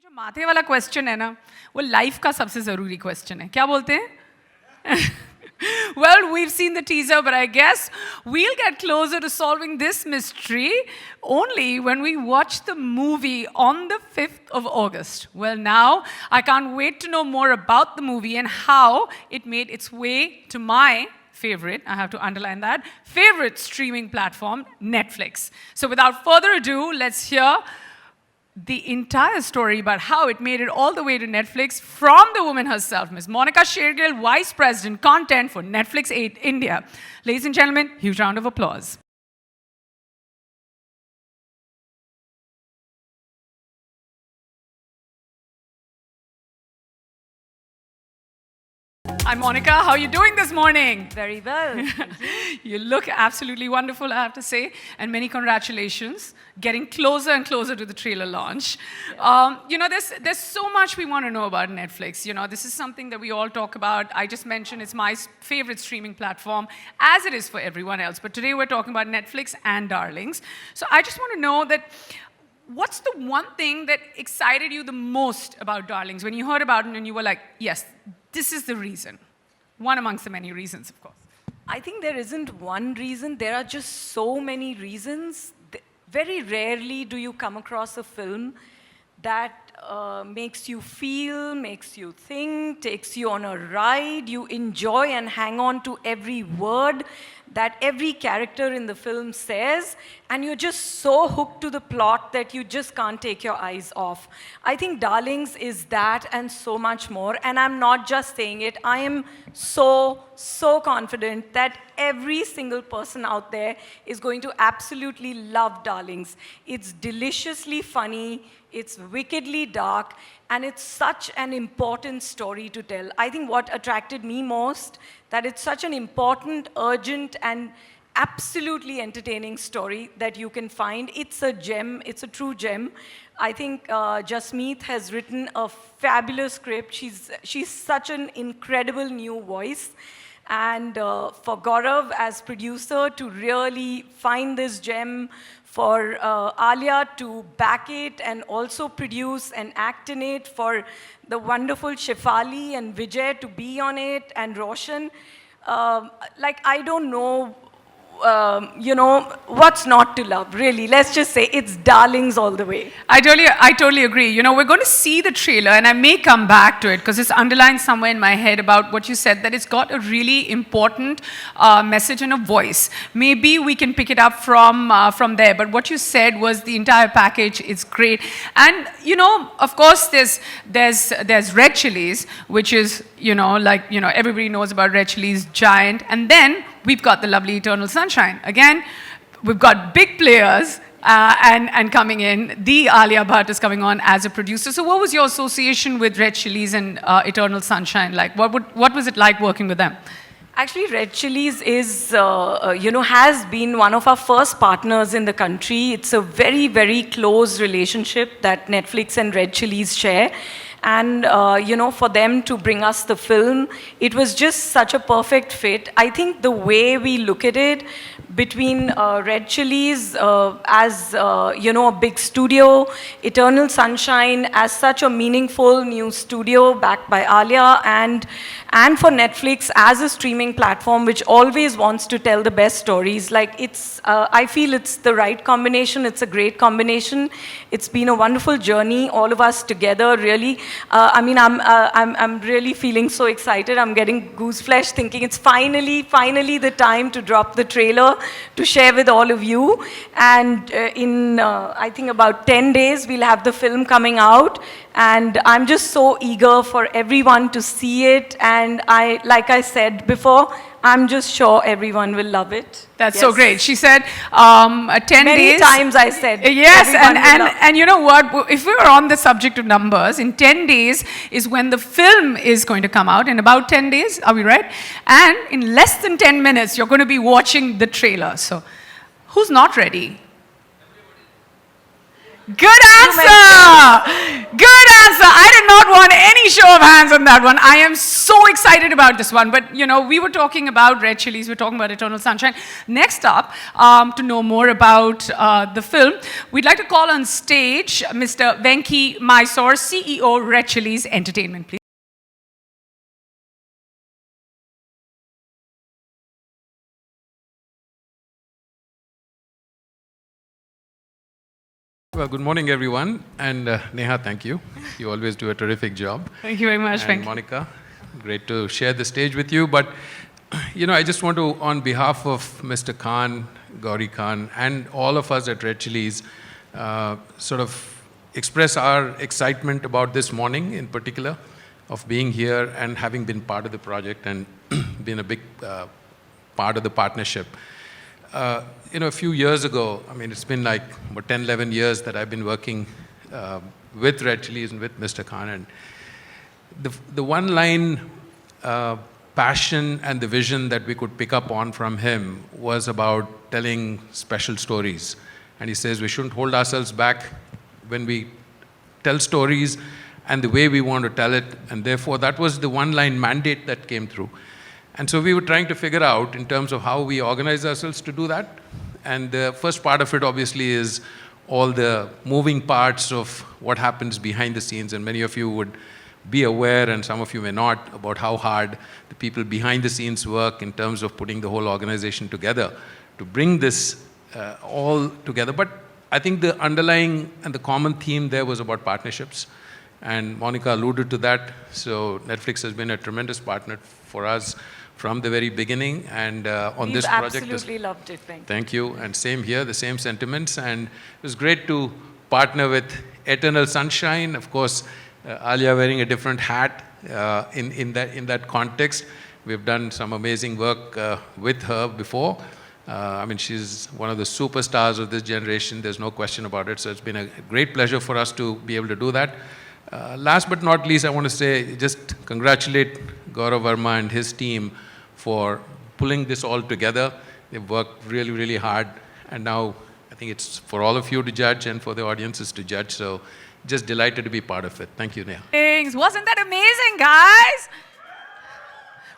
जो माथे वाला क्वेश्चन है ना वो लाइफ का सबसे ज़रूरी क्वेश्चन है क्या बोलते हैं Well, we've seen the teaser, but I guess we'll get closer to solving this mystery only when we watch the movie on the 5th of August. Well, now I can't wait to know more about the movie and how it made its way to my favorite, I have to underline that, favorite streaming platform, Netflix. So without further ado, let's hear the entire story about how it made it all the way to Netflix from the woman herself, Ms. Monica Shergill, Vice President Content for Netflix 8 India. Ladies and gentlemen, huge round of applause. Hi Monica, how are you doing this morning? Very well. You look absolutely wonderful, I have to say, and many congratulations. Getting closer and closer to the trailer launch. You know, there's so much we want to know about Netflix. You know, this is something that we all talk about. I just mentioned it's my favorite streaming platform, as it is for everyone else. But today we're talking about Netflix and Darlings. So I just want to know that what's the one thing that excited you the most about Darlings when you heard about it and you were like, yes, this is the reason? One amongst the many reasons, of course. I think there isn't one reason. There are just so many reasons. Very rarely do you come across a film that makes you feel, makes you think, takes you on a ride. You enjoy and hang on to every word that every character in the film says, and you're just so hooked to the plot that you just can't take your eyes off. I think Darlings is that and so much more, and I'm not just saying it. I am so confident that every single person out there is going to absolutely love Darlings. It's deliciously funny, it's wickedly dark, and it's such an important story to tell. I think what attracted me most, that it's such an important, urgent, and absolutely entertaining story that you can find. It's a gem, it's a true gem. I think Jasmeet has written a fabulous script. She's such an incredible new voice. And for Gaurav as producer to really find this gem, for Alia to back it and also produce and act in it, for the wonderful Shefali and Vijay to be on it, and Roshan, like I don't know, you know, what's not to love, really. Let's just say it's Darlings all the way. I totally agree. You know, we're going to see the trailer, and I may come back to it because it's underlined somewhere in my head about what you said, that it's got a really important message and a voice. Maybe we can pick it up from there, but what you said was the entire package is great. And, you know, of course, there's Red Chillies, which is, you know, like, you know, everybody knows about Red Chillies, giant. And then we've got the lovely Eternal Sunshine. Again, we've got big players and coming in. The Alia Bhatt is coming on as a producer. So what was your association with Red Chillies and Eternal Sunshine like? What was it like working with them? Actually, Red Chillies is, you know, has been one of our first partners in the country. It's a very, very close relationship that Netflix and Red Chillies share. And, you know, for them to bring us the film, it was just such a perfect fit. I think the way we look at it, between Red Chillies as, you know, a big studio, Eternal Sunshine as such a meaningful new studio backed by Alia, and for Netflix as a streaming platform which always wants to tell the best stories. Like it's, I feel it's the right combination. It's a great combination. It's been a wonderful journey, all of us together, really. I mean, I'm really feeling so excited. I'm getting goose flesh thinking it's finally the time to drop the trailer to share with all of you. And in, I think about 10 days, we'll have the film coming out. And I'm just so eager for everyone to see it. And like I said before, I'm just sure everyone will love it. That's so great. She said 10 days. Many times I said. Yes, and you know what? If we were on the subject of numbers, in 10 days is when the film is going to come out. In about 10 days, are we right? And in less than 10 minutes, you're going to be watching the trailer. So who's not ready? Good answer! Good answer! I did not want any show of hands on that one. I am so so excited about this one. But, you know, we were talking about Red Chillies, we're talking about Eternal Sunshine. Next up, to know more about the film, we'd like to call on stage Mr. Venki Mysore, CEO, Red Chillies Entertainment, please. Well, good morning, everyone. And Neha, thank you. You always do a terrific job. Thank you very much, And Venki. Monica, great to share the stage with you. But, you know, I just want to, on behalf of Mr. Khan, Gauri Khan, and all of us at Red Chillies, sort of express our excitement about this morning in particular, of being here and having been part of the project and been a big part of the partnership. You know, a few years ago, I mean, it's been like about 10, 11 years that I've been working with Red Chillies and with Mr. Khan. And the one line passion and the vision that we could pick up on from him was about telling special stories. And he says we shouldn't hold ourselves back when we tell stories and the way we want to tell it. And therefore, that was the one line mandate that came through. And so we were trying to figure out in terms of how we organize ourselves to do that. And the first part of it obviously is all the moving parts of what happens behind the scenes. And many of you would be aware, and some of you may not, about how hard the people behind the scenes work in terms of putting the whole organization together to bring this all together. But I think the underlying and the common theme there was about partnerships. And Monica alluded to that. So Netflix has been a tremendous partner for us from the very beginning. And on this project, We've absolutely loved it. Thank you. And same here, the same sentiments. And it was great to partner with Eternal Sunshine. Of course, Alia wearing a different hat in that context. We've done some amazing work with her before. I mean, she's one of the superstars of this generation. There's no question about it. So it's been a great pleasure for us to be able to do that. Last but not least, I want to say, just congratulate Gaurav Varma and his team for pulling this all together. They've worked really, really hard. And now I think it's for all of you to judge and for the audiences to judge. So just delighted to be part of it. Thank you, Neha. Thanks. Wasn't that amazing, guys?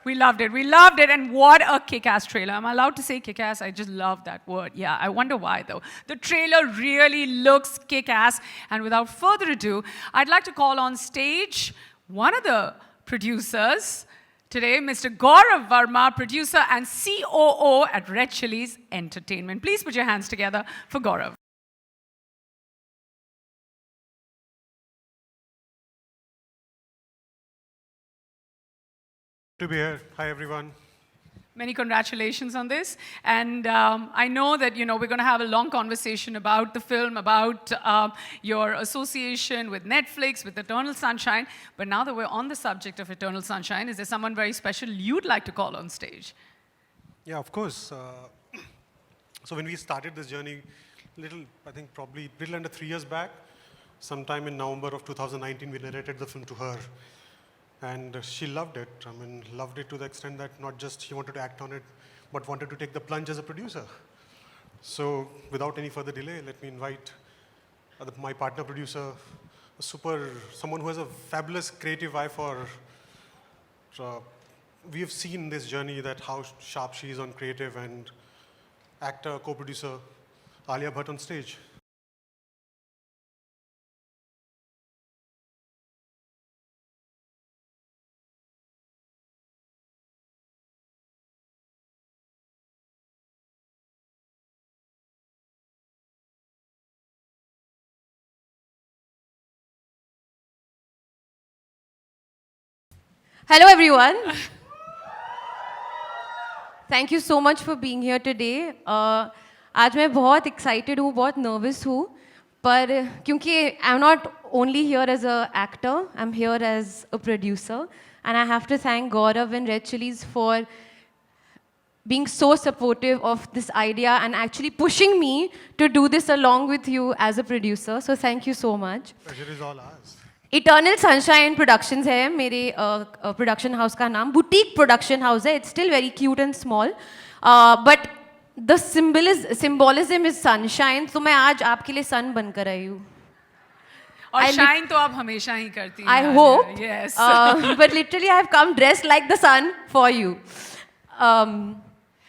We loved it. We loved it. And what a kick-ass trailer. I'm allowed to say kick-ass. I just love that word. Yeah, I wonder why, though. The trailer really looks kick-ass. And without further ado, I'd like to call on stage one of the producers today, Mr. Gaurav Varma, producer and COO at Red Chillies Entertainment. Please put your hands together for Gaurav. To be here. Hi, everyone. Many congratulations on this. And I know that, you know, we're going to have a long conversation about the film, about your association with Netflix, with Eternal Sunshine. But now that we're on the subject of Eternal Sunshine, is there someone very special you'd like to call on stage? Yeah, of course. So when we started this journey, I think probably little under 3 years back, sometime in November of 2019, we narrated the film to her. And she loved it. I mean, loved it to the extent that not just she wanted to act on it, but wanted to take the plunge as a producer. So without any further delay, let me invite my partner producer, someone who has a fabulous creative eye for, we have seen this journey that how sharp she is on creative, and actor, co-producer, Alia Bhatt on stage. Hello everyone. Thank you so much for being here today. आज मैं बहुत excited हूँ, बहुत nervous हूँ, पर क्योंकि I'm not only here as an actor, I'm here as a producer, and I have to thank Gaurav and Red Chillies for being so supportive of this idea and actually pushing me to do this along with you as a producer. So thank you so much. Pleasure is all ours. Eternal Sunshine Productions है मेरे production house का नाम. Boutique production house है. It's still very cute and small, but the symbolism is sunshine. तो मैं आज आपके लिए sun बनकर आई हूँ. और shine तो आप हमेशा ही करती हैं. I hope. Yes. But literally, I have come dressed like the sun for you.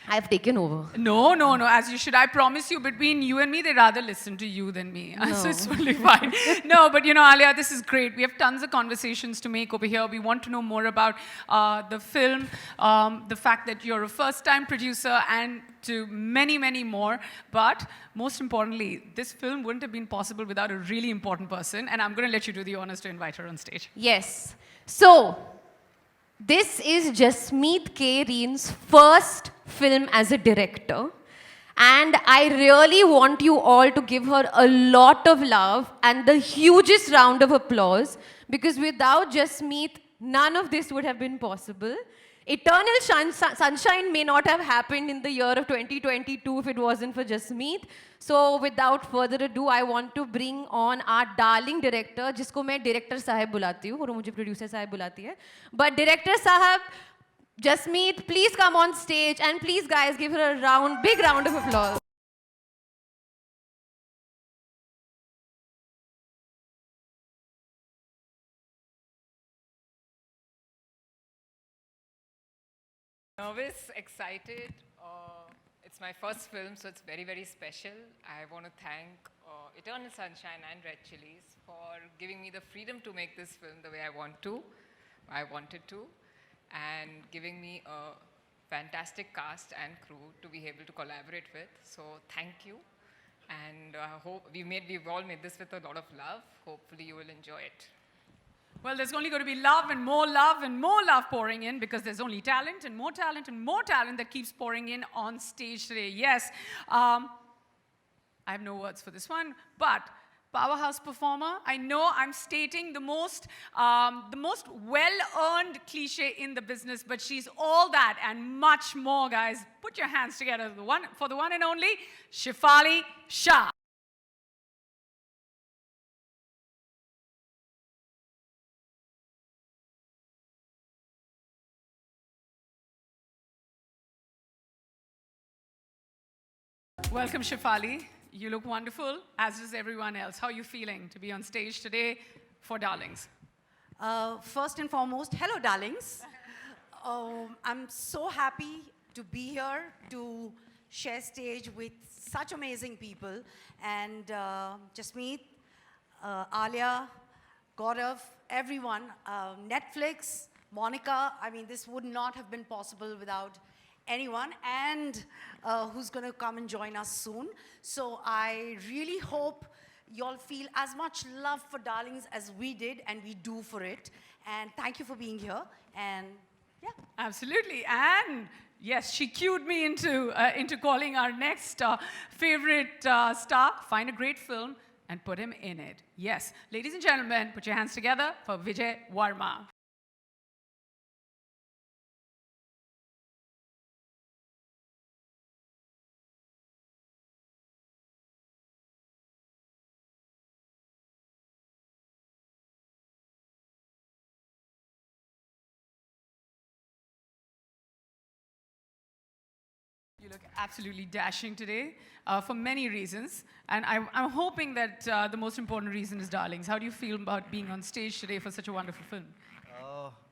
I have taken over. No, as you should. I promise you, between you and me, they rather listen to you than me. So it's totally fine. No, but you know, Alia, this is great. We have tons of conversations to make over here. We want to know more about the film, the fact that you're a first-time producer, and to many, many more. But most importantly, this film wouldn't have been possible without a really important person. And I'm going to let you do the honors to invite her on stage. Yes. So, this is Jasmeet K. Reen's first film as a director. And I really want you all to give her a lot of love and the hugest round of applause, because without Jasmeet, none of this would have been possible. Eternal Sunshine may not have happened in the year of 2022 if it wasn't for Jasmeet. So without further ado, I want to bring on our darling director, जिसको मैं director साहब बुलाती हूँ और वो मुझे producer साहब बुलाती है. But director साहब, Jasmeet, please come on stage, and please guys give her a big round of applause. Nervous, excited. It's my first film, so it's very, very special. I want to thank Eternal Sunshine and Red Chillies for giving me the freedom to make this film the way I wanted to, and giving me a fantastic cast and crew to be able to collaborate with. So thank you, and hope we've all made this with a lot of love. Hopefully you will enjoy it. Well, there's only going to be love and more love and more love pouring in, because there's only talent and more talent and more talent that keeps pouring in on stage today. Yes, I have no words for this one, but powerhouse performer. I know I'm stating the most well-earned cliche in the business, but she's all that and much more, guys. Put your hands together for the one and only Shefali Shah. Welcome, Shefali. You look wonderful, as does everyone else. How are you feeling to be on stage today for Darlings? First and foremost, hello, darlings. I'm so happy to be here to share stage with such amazing people. And Jasmeet, Alia, Gaurav, everyone, Netflix, Monica. I mean, this would not have been possible without anyone, and who's going to come and join us soon. So I really hope y'all feel as much love for Darlings as we did and we do for it. And thank you for being here. And yeah. Absolutely. And yes, she cued me into calling our next favorite star. Find a great film and put him in it. Yes. Ladies and gentlemen, put your hands together for Vijay Varma. You look absolutely dashing today for many reasons. And I'm hoping that the most important reason is Darlings. How do you feel about being on stage today for such a wonderful film?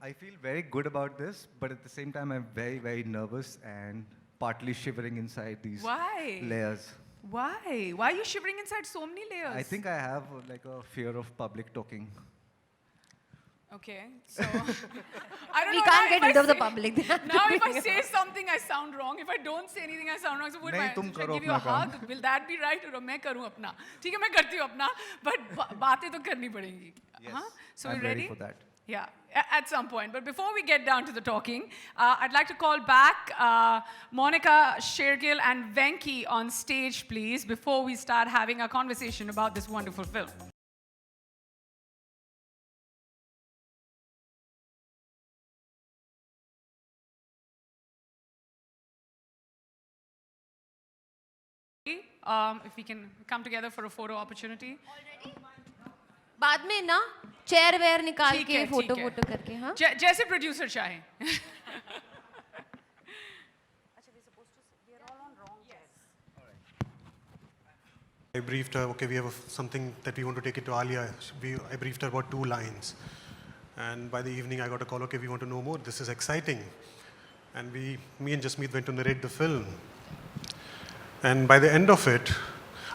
I feel very good about this, but at the same time, I'm very, very nervous and partly shivering inside these layers. Why? Why are you shivering inside so many layers? I think I have like a fear of public talking. Okay, so I don't We know. can't get rid of the public. Now if I say something, I sound wrong. If I don't say anything, I sound wrong. So would I give you a hug? Will that be right? Or मैं करूँ अपना? ठीक है, मैं करती हूँ अपना. But बातें तो करनी पड़ेंगी. Yes, So I'm you ready for that. Yeah, at some point. But before we get down to the talking, I'd like to call back Monica, Shergill, and Venki on stage, please, before we start having a conversation about this wonderful film. If we can come together for a photo opportunity. बाद में ना chair where निकाल ठीक के है, photo ठीक है। वोटो करके हाँ जैसे प्रोड्यूसर चाहे. I briefed her, okay, we have something that we want to take it to Alia. I briefed her about 2 lines. And by the evening, I got a call, okay, we want to know more. This is exciting. And me and Jasmeet went to narrate the film. And by the end of it,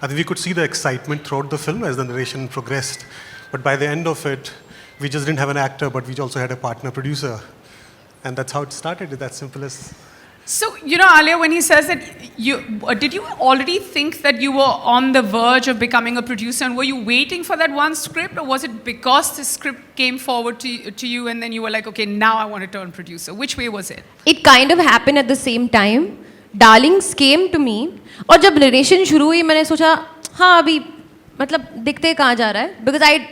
I think we could see the excitement throughout the film as the narration progressed. But by the end of it, we just didn't have an actor, but we also had a partner producer. And that's how it started, that simple as... So, Alia, when he says that, did you already think that you were on the verge of becoming a producer, and were you waiting for that one script, or was it because the script came forward to you and then you were like, okay, now I want to turn producer? Which way was it? It kind of happened at the same time. Darlings came to me, और जब narration शुरू हुई, मैंने सोचा, हाँ अभी मतलब दिखते कहाँ जा रहा है? Because I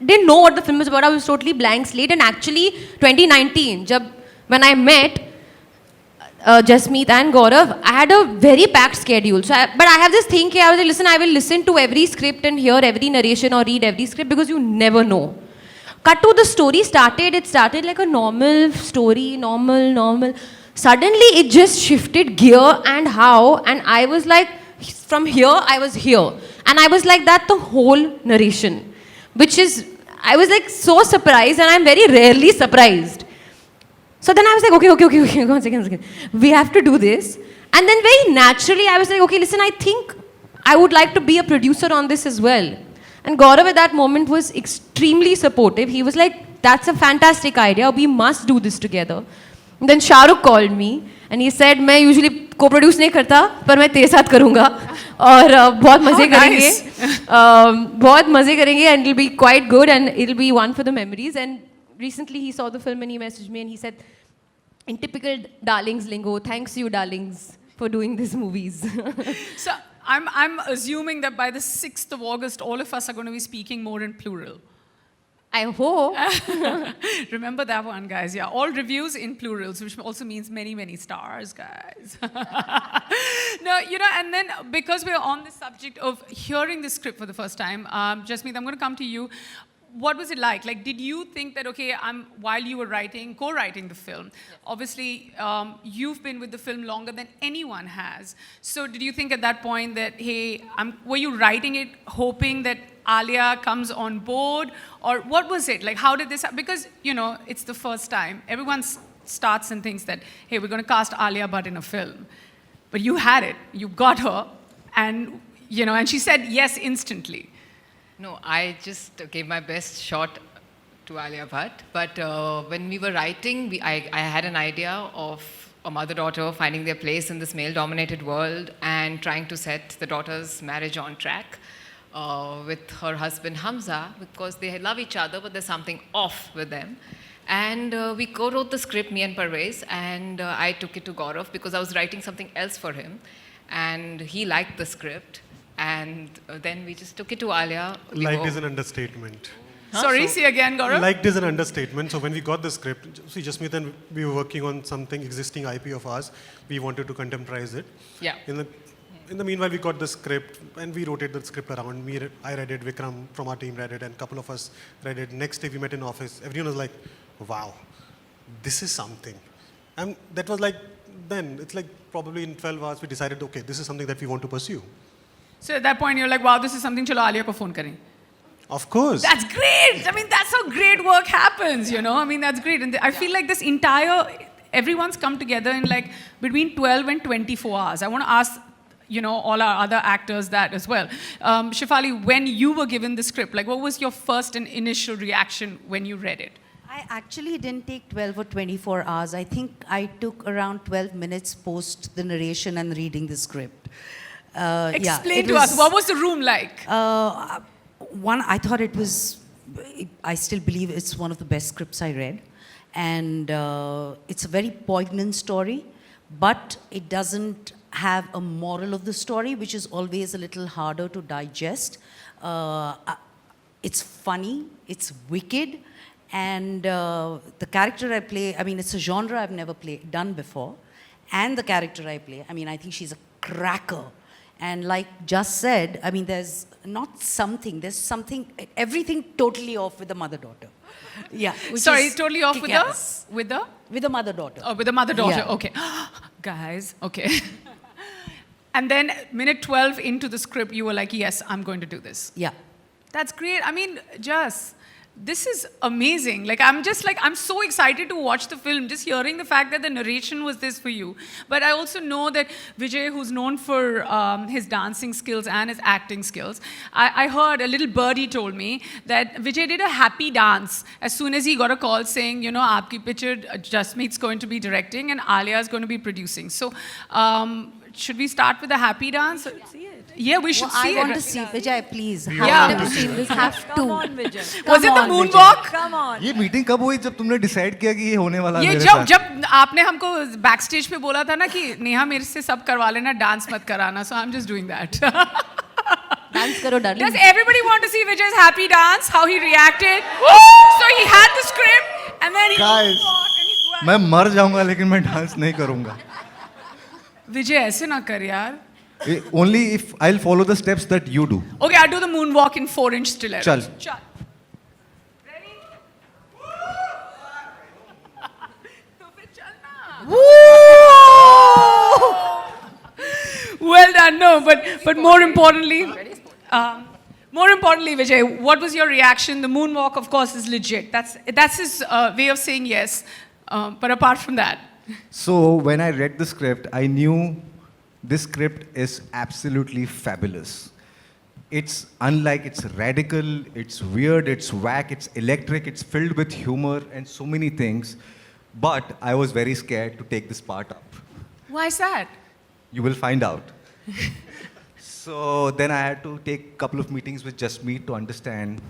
didn't know what the film was about. I was totally blank slate, and actually 2019, when I met Jasmeet and Gaurav, I had a very packed schedule. But I have this thing I was like, listen, I will listen to every script and hear every narration or read every script, because you never know. Cut to the story started. It started like a normal story, normal. Suddenly it just shifted gear and how, and I was like, from here, I was here. And I was like that the whole narration, I was like so surprised, and I'm very rarely surprised. So then I was like, okay, one second. We have to do this. And then very naturally, I was like, okay, listen, I think I would like to be a producer on this as well. And Gaurav at that moment was extremely supportive. He was like, that's a fantastic idea. We must do this together. And then Shahrukh called me and he said, मैं usually co-produce नहीं करता, पर मैं तेरे साथ करूँगा और बहुत मज़े करेंगे, बहुत मज़े करेंगे, and it'll be quite good and it'll be one for the memories. And recently he saw the film and he messaged me and he said, in typical Darlings lingo, thanks you Darlings for doing these movies. So I'm assuming that by the 6th of August, all of us are going to be speaking more in plural. I hope. Remember that one, guys. Yeah, all reviews in plurals, which also means many, many stars, guys. No, and then because we're on the subject of hearing the script for the first time, Jasmeet, I'm going to come to you. What was it like? Like, did you think that, okay, while you were co-writing the film, obviously you've been with the film longer than anyone has. So did you think at that point that, hey, were you writing it hoping that Alia comes on board? Or what was it? Like, how did this happen? Because, it's the first time. Everyone starts and thinks that, hey, we're going to cast Alia Bhatt in a film. But you had it. You got her. And, and she said yes instantly. No, I just gave my best shot to Alia Bhatt. But when we were writing, I had an idea of a mother-daughter finding their place in this male-dominated world and trying to set the daughter's marriage on track with her husband Hamza, because they love each other, but there's something off with them. And we co-wrote the script, me and Parvez, and I took it to Gaurav because I was writing something else for him. And he liked the script. And then we just took it to Alia. Liked is an understatement. Huh? Sorry, say again, Gaurav. Liked is an understatement. So when we got the script, see, Jasmeet and we were working on something existing IP of ours. We wanted to contemporize it. Yeah. In the meanwhile, we got the script and we rotated the script around. I read it, Vikram from our team read it, and a couple of us read it. Next day we met in office. Everyone was like, wow, this is something. And that was like, then, it's like probably in 12 hours we decided, okay, this is something that we want to pursue. So at that point, you're like, wow, this is something, chalo Alia ko phone kare. Of course. That's great. I mean, that's how great work happens, I mean, that's great. And I feel like everyone's come together in like between 12 and 24 hours. I want to ask, all our other actors that as well. Shefali, when you were given the script, like what was your first and initial reaction when you read it? I actually didn't take 12 or 24 hours. I think I took around 12 minutes post the narration and reading the script. Explain to us, what was the room like? One, I thought I still believe it's one of the best scripts I read. And it's a very poignant story, but it doesn't have a moral of the story, which is always a little harder to digest. It's funny, it's wicked, and the character I play, I mean, it's a genre I've never done before. And the character I play, I mean, I think she's a cracker. And like just said, I mean, there's something, everything totally off with the mother-daughter. Yeah. Sorry, totally off with the mother-daughter. Oh, with the mother-daughter, yeah. Okay. Guys, okay. And then minute 12 into the script, you were like, yes, I'm going to do this. Yeah. That's great. I mean, Jas, this is amazing. Like, I'm so excited to watch the film, just hearing the fact that the narration was this for you. But I also know that Vijay, who's known for his dancing skills and his acting skills, I heard a little birdie told me that Vijay did a happy dance as soon as he got a call saying, you know, aapki picture, Jasmeet's going to be directing and Alia is going to be producing. So, should we start with a happy dance? Yeah, we should see it. I want to see Vijay, please. Yeah. Never seen this. Have Come to. on, Vijay. Was it the on, moonwalk? Come on. ये meeting कब हुई जब तुमने decide किया कि ये होने वाला है ये मेरे जब साथ? जब आपने हमको बैकस्टेज पे बोला था ना कि नेहा मेरे से सब करवा लेना डांस मत कराना so I'm just doing that. Dance karo, darling. Does everybody want to see Vijay's happy dance? How he reacted? So he had the script and then he Guys, मैं मर जाऊंगा लेकिन मैं डांस नहीं करूंगा. Vijay ऐसे ना कर यार. Only if I'll follow the steps that you do. Okay, I'll do the moonwalk in 4-inch stilettos. चल. Chal. Ready? तो फिर चलना. Well done. No, but more importantly, Vijay, what was your reaction? The moonwalk, of course, is legit. That's his way of saying yes. But apart from that, So when I read the script, I knew this script is absolutely fabulous. It's unlike, it's radical, it's weird, it's whack, it's electric, it's filled with humor and so many things. But I was very scared to take this part up. why is that? You will find out. So then I had to take a couple of meetings with Jasmeet to understand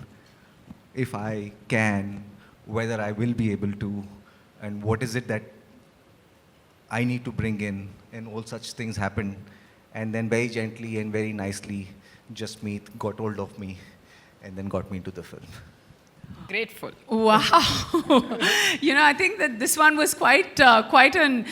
if I can, whether I will be able to, and what is it that I need to bring in, and all such things happened. And then very gently and very nicely, Jasmeet got hold of me and then got me into the film. Grateful. Wow. I think that this one was quite an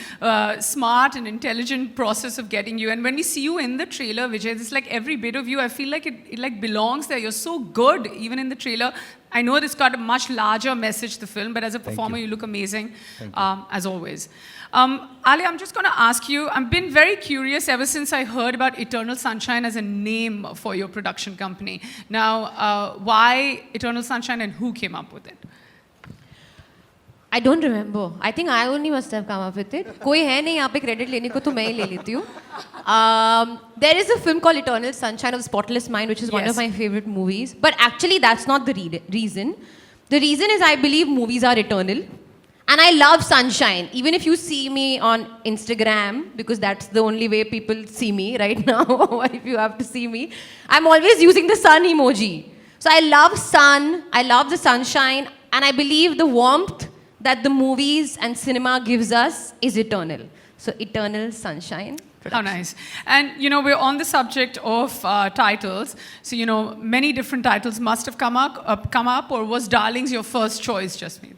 smart and intelligent process of getting you. And when we see you in the trailer, Vijay, it's like every bit of you, I feel like it like belongs there. You're so good, even in the trailer. I know it's got a much larger message, the film, but as a performer, you look amazing, as always. Ali, I'm just going to ask you, I've been very curious ever since I heard about Eternal Sunshine as a name for your production company. Now, why Eternal Sunshine and who came up with it? I don't remember. I think I only must have come up with it. कोई है नहीं यहाँ पे credit लेने को तो मैं ही ले लेती हूँ. There is a film called Eternal Sunshine of the Spotless Mind, which is one of my favorite movies. But actually, that's not the reason. The reason is I believe movies are eternal. And I love sunshine. Even if you see me on Instagram, because that's the only way people see me right now, if you have to see me, I'm always using the sun emoji. So I love sun, I love the sunshine, and I believe the warmth that the movies and cinema gives us is eternal. So Eternal Sunshine. How nice. And, we're on the subject of titles. So, many different titles must have come up, or was Darlings your first choice, Jasmeet?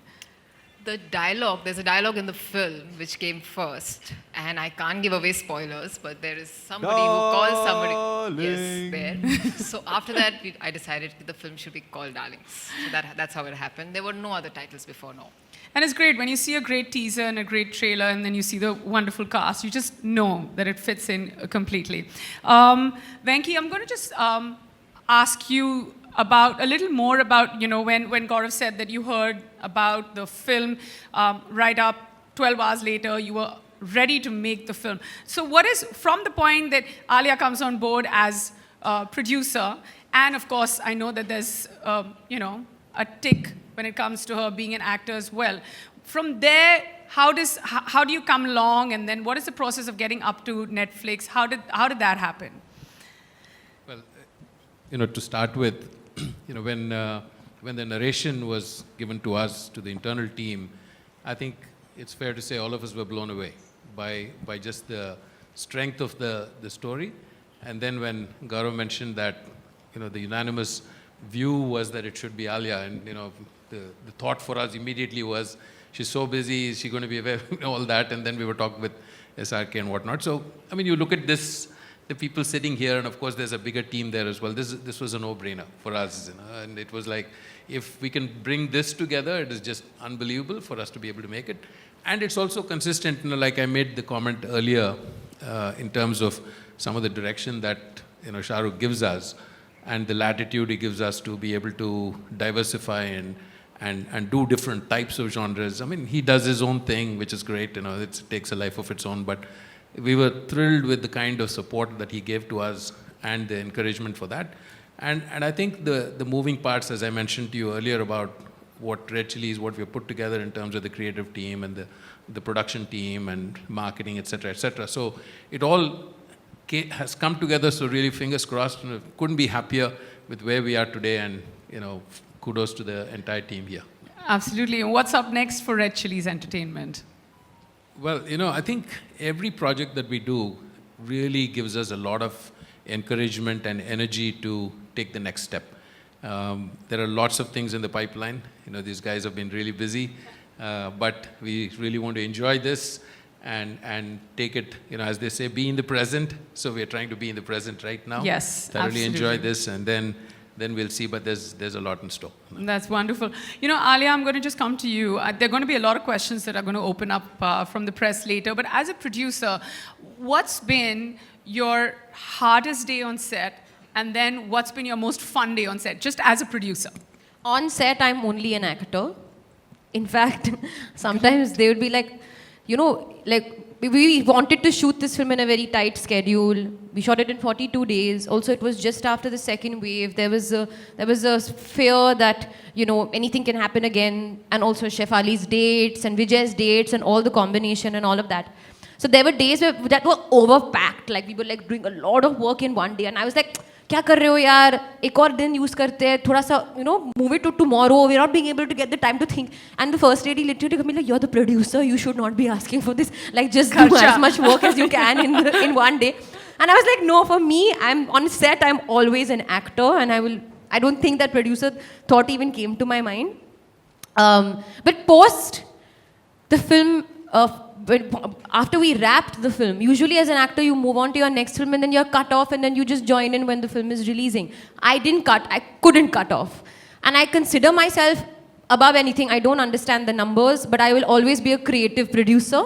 The dialogue, there's a dialogue in the film which came first, and I can't give away spoilers, but there is somebody who calls somebody. Yes, there. So after that, I decided the film should be called Darlings. So that's how it happened. There were no other titles before, no. And it's great when you see a great teaser and a great trailer, and then you see the wonderful cast. You just know that it fits in completely. Venki, I'm going to just ask you a little more about, when Gaurav said that you heard about the film right up 12 hours later, you were ready to make the film. So what is, from the point that Alia comes on board as producer, and of course, I know that there's, a tick when it comes to her being an actor as well. From there, how do you come along, and then what is the process of getting up to Netflix? How did that happen? Well, to start with, when the narration was given to us, to the internal team, I think it's fair to say all of us were blown away by just the strength of the story. And then when Gaurav mentioned that, the unanimous view was that it should be Alia, and the thought for us immediately was, she's so busy, is she going to be aware, all that, and then we were talking with SRK and whatnot. So, you look at this, the people sitting here, and of course there's a bigger team there as well. This was a no-brainer for us, and it was like, if we can bring this together, it is just unbelievable for us to be able to make it. And it's also consistent, like I made the comment earlier, in terms of some of the direction that Shah Rukh gives us, and the latitude he gives us to be able to diversify and do different types of genres. I mean, he does his own thing, which is great. It takes a life of its own. But we were thrilled with the kind of support that he gave to us and the encouragement for that. And I think the moving parts, as I mentioned to you earlier about what Red Chillies, what we have put together in terms of the creative team and the production team and marketing, etc., etc. So it all has come together. So really, fingers crossed. Couldn't be happier with where we are today, and kudos to the entire team here. Absolutely. And what's up next for Red Chillies Entertainment? Well, I think every project that we do really gives us a lot of encouragement and energy to take the next step. There are lots of things in the pipeline. These guys have been really busy, but we really want to enjoy this and take it, as they say, be in the present. So we are trying to be in the present right now. Yes, thoroughly absolutely. enjoy this, and then we'll see. But there's a lot in store. That's wonderful. Alia, I'm going to just come to you. There are going to be a lot of questions that are going to open up from the press later. But as a producer, what's been your hardest day on set? And then what's been your most fun day on set, just as a producer? On set, I'm only an actor. In fact, sometimes they would be like, we wanted to shoot this film in a very tight schedule. We shot it in 42 days. Also, it was just after the second wave. There was a fear that, anything can happen again. And also Shefali's dates and Vijay's dates and all the combination and all of that. So there were days that were overpacked. Like we were doing a lot of work in one day. And I was like, क्या कर रहे हो यार, एक और दिन use करते हैं, थोड़ा सा, move it to tomorrow. We're not being able to get the time to think. And the first lady literally told me, you're the producer, you should not be asking for this. Just do as much work as you can in one day. And I was like, no, for me, I'm on set, I'm always an actor, and I don't think that producer thought even came to my mind. But post the film, after we wrapped the film, usually as an actor, you move on to your next film and then you're cut off and then you just join in when the film is releasing. I couldn't cut off. And I consider myself above anything. I don't understand the numbers, but I will always be a creative producer.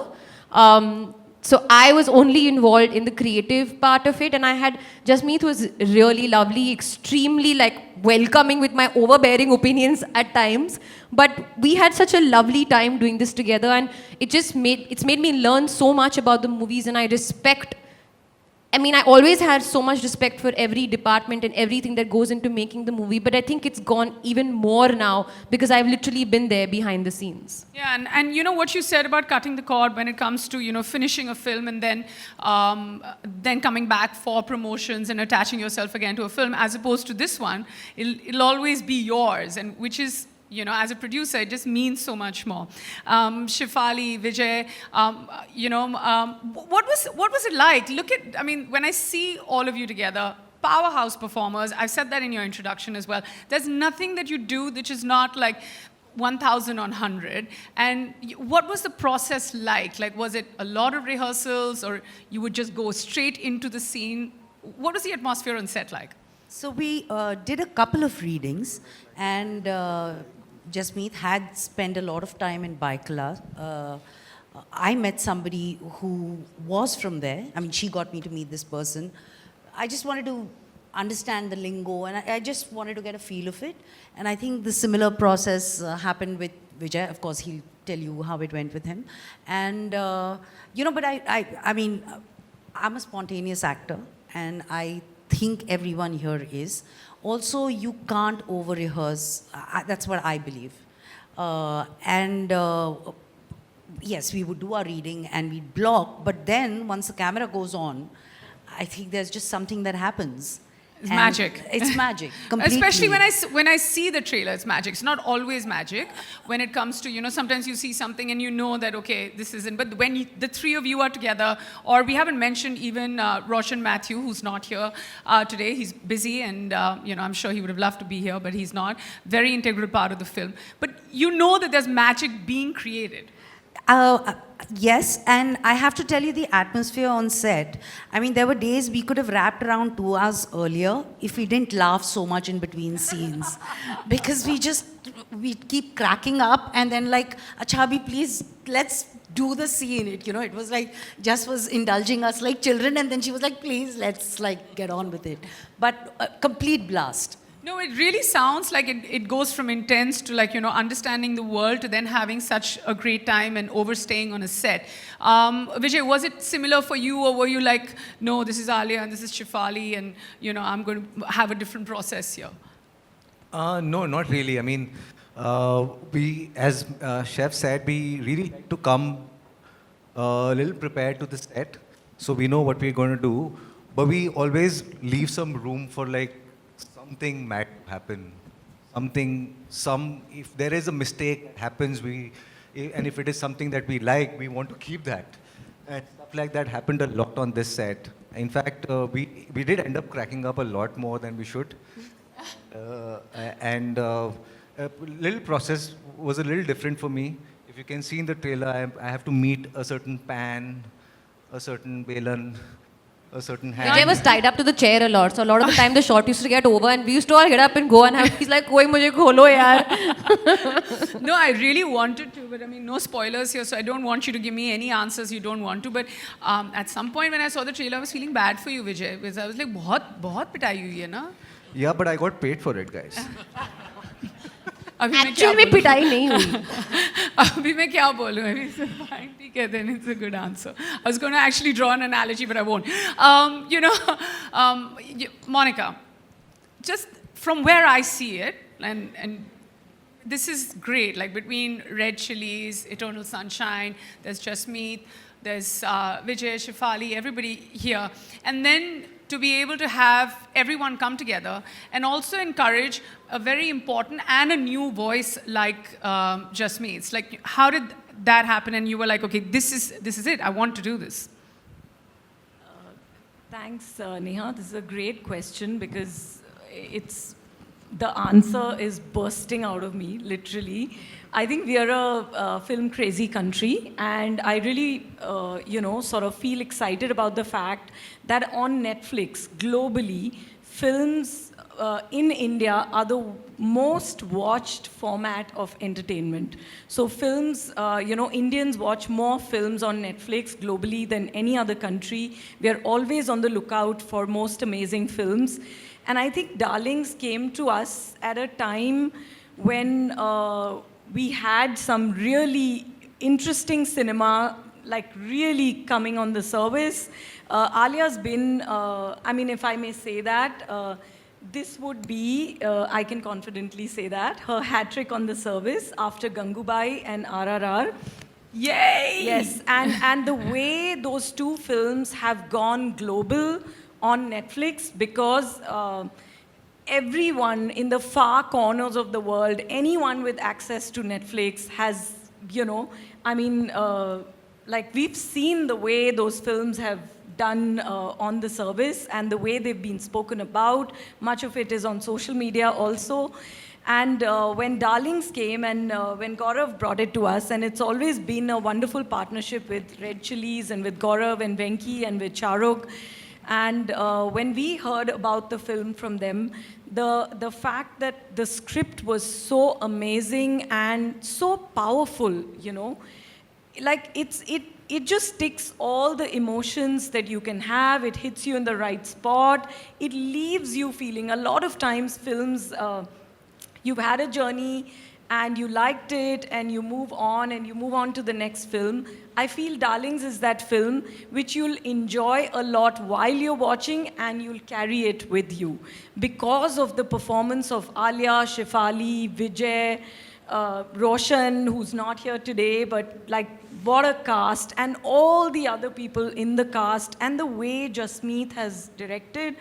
So I was only involved in the creative part of it, and I had Jasmeet, who was really lovely, extremely welcoming with my overbearing opinions at times. But we had such a lovely time doing this together, and it's made me learn so much about the movies, and I always had so much respect for every department and everything that goes into making the movie, but I think it's gone even more now because I've literally been there behind the scenes. Yeah, and what you said about cutting the cord when it comes to, finishing a film and then coming back for promotions and attaching yourself again to a film, as opposed to this one, it'll always be yours, and which is, as a producer, it just means so much more. Shefali, Vijay, what was it like? When I see all of you together, powerhouse performers, I've said that in your introduction as well. There's nothing that you do which is not 1,000 on 100. And what was the process like? Was it a lot of rehearsals, or you would just go straight into the scene? What was the atmosphere on set like? So we did a couple of readings, and Jasmeet had spent a lot of time in Baikala. I met somebody who was from there. She got me to meet this person. I just wanted to understand the lingo, and I just wanted to get a feel of it. And I think the similar process happened with Vijay. Of course, he'll tell you how it went with him. And, but I'm a spontaneous actor, and I think everyone here is. Also, you can't over-rehearse. That's what I believe. Yes, we would do our reading and we'd block, but then once the camera goes on, I think there's just something that happens. It's magic. It's magic, completely. Especially when I see the trailer, it's magic. It's not always magic. When it comes to, sometimes you see something and you know that, okay, this isn't. But when the three of you are together, or we haven't mentioned even Roshan Matthew, who's not here today. He's busy, and I'm sure he would have loved to be here, but he's not. Very integral part of the film. But you know that there's magic being created. Yes, and I have to tell you the atmosphere on set. There were days we could have wrapped around 2 hours earlier if we didn't laugh so much in between scenes. Because we keep cracking up and then Achabhi, please, let's do the scene. It was like, just was indulging us like children, and then she was like, please, let's like get on with it. But a complete blast. No, it really sounds like it goes from intense to like, understanding the world to then having such a great time and overstaying on a set. Vijay, was it similar for you, or were you like, no, this is Alia and this is Shefali and, I'm going to have a different process here? No, not really. I mean, we, as Chef said, we really like to come a little prepared to the set, so we know what we're going to do, but we always leave some room for like, something might happen. If there is a mistake that happens, and if it is something that we like, we want to keep that. And stuff like that happened a lot on this set. In fact, we did end up cracking up a lot more than we should. Little process was a little different for me. If you can see in the trailer, I have to meet a certain pan, a certain balan, a certain hand. Vijay was tied up to the chair a lot, so a lot of the time the shot used to get over and we used to all get up and go, and he's like, koi mujhe kholo yaar. No, I really wanted to, but I mean, no spoilers here, so I don't want you to give me any answers you don't want to. But at some point when I saw the trailer, I was feeling bad for you, Vijay, because I was like, बहुत पिटाई हुई है ना? Yeah, but I got paid for it, guys. Actually में पिटाई नहीं हुई. अभी मैं क्या बोलूँ? अभी fine, ठीक है, then it's a good answer. I was going to actually draw an analogy, but I won't. Monica, just from where I see it, and this is great, like between Red Chillies, Eternal Sunshine, there's Jasmeet, there's Vijay, Shefali, everybody here. And then to be able to have everyone come together and also encourage a very important and a new voice like Jasmeet. It's like, how did that happen? And you were like, okay, this is it. I want to do this. Thanks, Neha. This is a great question because the answer is bursting out of me, literally. I think we are a film crazy country, and I really, sort of feel excited about the fact that on Netflix, globally, films in India are the most watched format of entertainment. So films, Indians watch more films on Netflix globally than any other country. We are always on the lookout for most amazing films. And I think Darlings came to us at a time when we had some really interesting cinema, like really coming on the service. Alia's been, if I may say that, this would be, I can confidently say that, her hat trick on the service after Gangubai and RRR. Yay! Yes, and the way those two films have gone global on Netflix, because everyone in the far corners of the world, anyone with access to Netflix has, we've seen the way those films have done on the service and the way they've been spoken about. Much of it is on social media also. And when Darlings came and when Gaurav brought it to us, and it's always been a wonderful partnership with Red Chillies and with Gaurav and Venki and with Charuk. And when we heard about the film from them, the fact that the script was so amazing and so powerful, like it just ticks all the emotions that you can have. It hits you in the right spot. It leaves you feeling. A lot of times films, you've had a journey and you liked it and you move on to the next film. I feel Darlings is that film which you'll enjoy a lot while you're watching, and you'll carry it with you because of the performance of Alia, Shefali, Vijay, Roshan, who's not here today, but like what a cast, and all the other people in the cast, and the way Jasmeet has directed.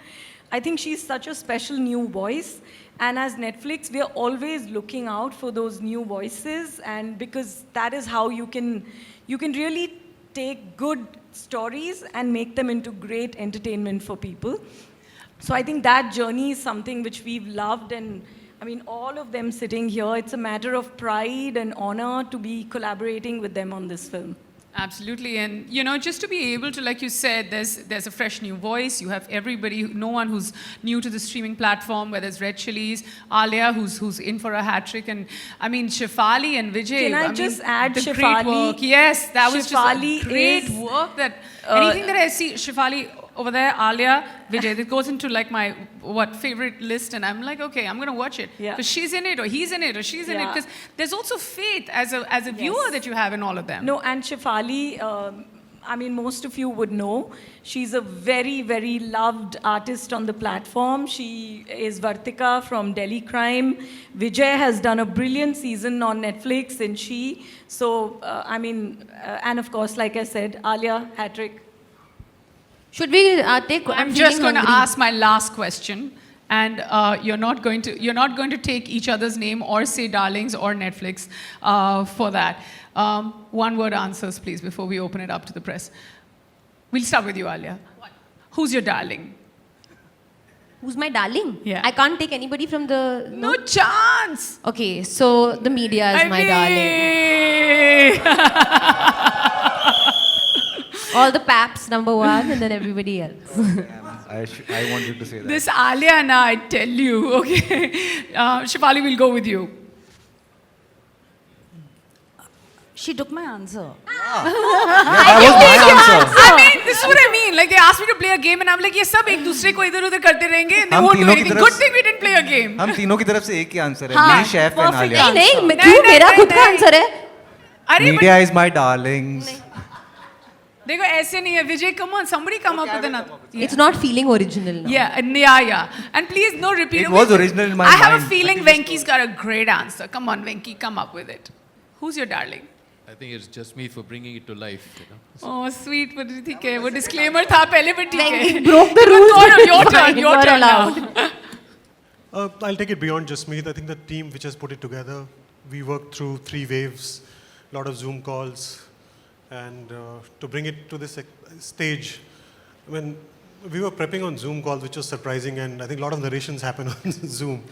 I think she's such a special new voice. And as Netflix, we are always looking out for those new voices, and because that is how you can really take good stories and make them into great entertainment for people. So I think that journey is something which we've loved, and all of them sitting here, it's a matter of pride and honor to be collaborating with them on this film. Absolutely, and you know, just to be able to, like you said, there's a fresh new voice. You have everybody, no one who's new to the streaming platform, whether it's Red Chillies, Alia, who's in for a hat trick, and I mean Shefali and Vijay. Can I just add the Shefali? great work. Yes, that was Shefali just a great is, work. That anything that I see, Shefali over there, Alia, Vijay, that goes into like my favorite list, and I'm like, okay, I'm gonna watch it because she's in it, or he's in it, or she's in it. Because there's also faith as a viewer that you have in all of them. No, and Shefali, I mean, most of you would know, she's a very, very loved artist on the platform. She is Vartika from Delhi Crime. Vijay has done a brilliant season on Netflix, and she. So, I mean, and of course, like I said, Alia, hat-trick. Should we take? I'm just going to ask my last question, and you're not going to take each other's name or say darlings or Netflix for that. One-word answers, please, before we open it up to the press. We'll start with you, Alia. What? Who's your darling? Who's my darling? Yeah. I can't take anybody from the. No chance. Okay, so the media is my darling. All the paps, number one, and then everybody else. I wanted to say that. This Alia and I tell you, okay. Shefali, will go with you. She took my answer. That was my answer. I mean, this is what I mean. Like, they asked me to play a game, and I'm like, ये सब एक दूसरे को इधर-उधर करते रहेंगे, and they हम won't do तीनों की anything. तरफ Good thing we didn't play a game. हम तीनों की तरफ से एक ही आंसर है. हाँ, Me, Chef and perfect Alia. नहीं, नहीं, क्यों मेरा खुद का नहीं. आंसर है? अरे, Media is my darlings. देखो ऐसे नहीं है. Vijay, come on, somebody come up with another. It's not feeling original now. Yeah. And please, no repeat. It was original in my I have a mind. feeling Venki's got a great answer. Come on, Venki, come up with it. Who's your darling? I think it's just me for bringing it to life. You know? Oh, sweet. But ठीक है, वो disclaimer था पहले, but ठीक है. Venki broke the rules. Gaurav, your Fine, turn. Your you're turn allowed. now. I'll take it beyond just me. I think the team which has put it together, we worked through 3 waves, a lot of Zoom calls, and to bring it to this stage, I mean, we were prepping on Zoom calls, which was surprising, and I think a lot of narrations happen on Zoom.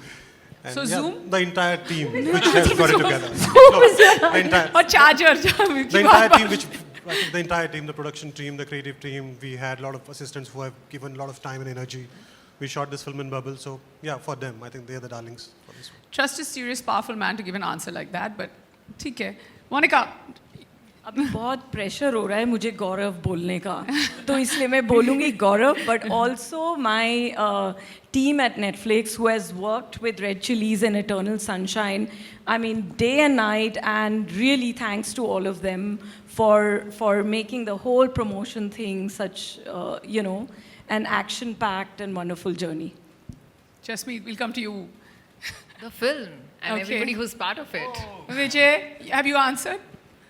And So Zoom? The entire team which has got it together. The entire, और charger. the entire team, I think the entire team, the production team, the creative team, we had a lot of assistants who have given a lot of time and energy. We shot this film in bubble, so yeah, for them, I think they're the darlings for this one. Trust a serious, powerful man to give an answer like that, but ठीक है. Monica. अभी बहुत pressure हो रहा है मुझे गौरव बोलने का तो इसलिए मैं बोलूँगी गौरव but also my team at Netflix who has worked with Red Chillies and Eternal Sunshine, I mean day and night, and really thanks to all of them for making the whole promotion thing such you know, an action-packed and wonderful journey. Jasmeet, we'll come to you. The film and Okay. everybody who's part of it. Vijay, have you answered?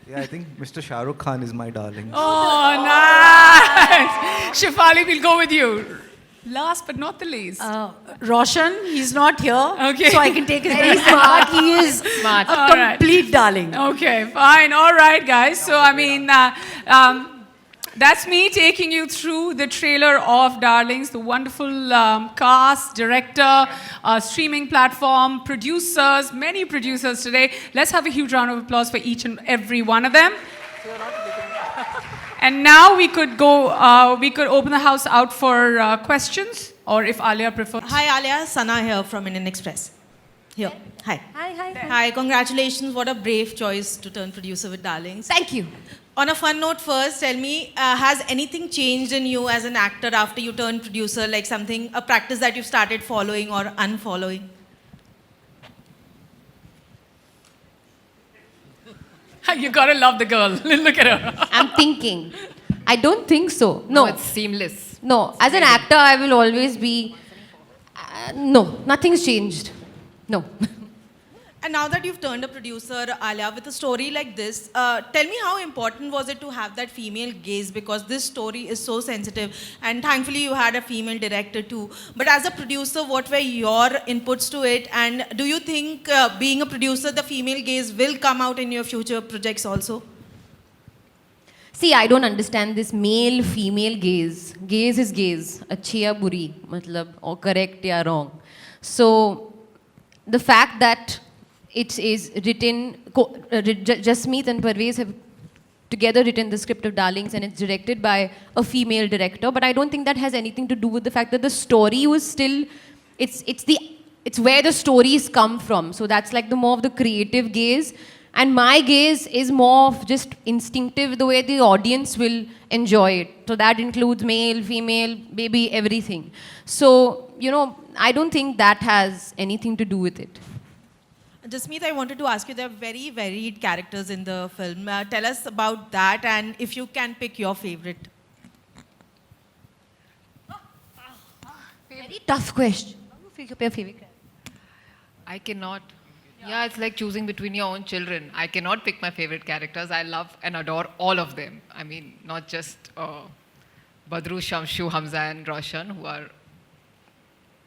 Yeah, I think Mr. Shah Rukh Khan is my darling. Oh, nice. Shefali, we'll go with you. Last but not the least. Roshan, he's not here, Okay. so I can take his very smart. He is Smart. a All right. complete darling. Okay, fine. All right, guys. So, I mean, that's me taking you through the trailer of Darlings, the wonderful cast, director, streaming platform, producers, many producers today. Let's have a huge round of applause for each and every one of them. And now we could go, we could open the house out for questions, or if Alia prefers. Hi Alia, Sana here from Indian Express. Here. Hi. Hi. Hi, congratulations. What a brave choice to turn producer with Darlings. Thank you. On a fun note first, tell me, has anything changed in you as an actor after you turned producer, like something, a practice that you've started following or unfollowing? You gotta love the girl. Look at her. I'm thinking. I don't think so. No, No. it's seamless. No. As an actor, I will always be. No. Nothing's changed. No. And now that you've turned a producer, Alia, with a story like this, tell me how important was it to have that female gaze, because this story is so sensitive, and thankfully you had a female director too. But as a producer, what were your inputs to it, and do you think being a producer, the female gaze will come out in your future projects also? See, I don't understand this male-female gaze. Gaze is gaze. Achhi ya buri, matlab, or correct ya wrong. So, the fact that it is written, Jasmeet and Parvez have together written the script of Darlings, and it's directed by a female director. But I don't think that has anything to do with the fact that the story was still, it's where the stories come from. So that's like the more of the creative gaze. And my gaze is more of just instinctive, the way the audience will enjoy it. So that includes male, female, baby, everything. So, you know, I don't think that has anything to do with it. Jasmeet, I wanted to ask you, there are very varied characters in the film. Tell us about that, and if you can pick your favorite. Very tough question. Pick up your favorite character. I cannot. Yeah, it's like choosing between your own children. I cannot pick my favorite characters. I love and adore all of them. I mean, not just Badru, Shamshu, Hamza and Roshan, who are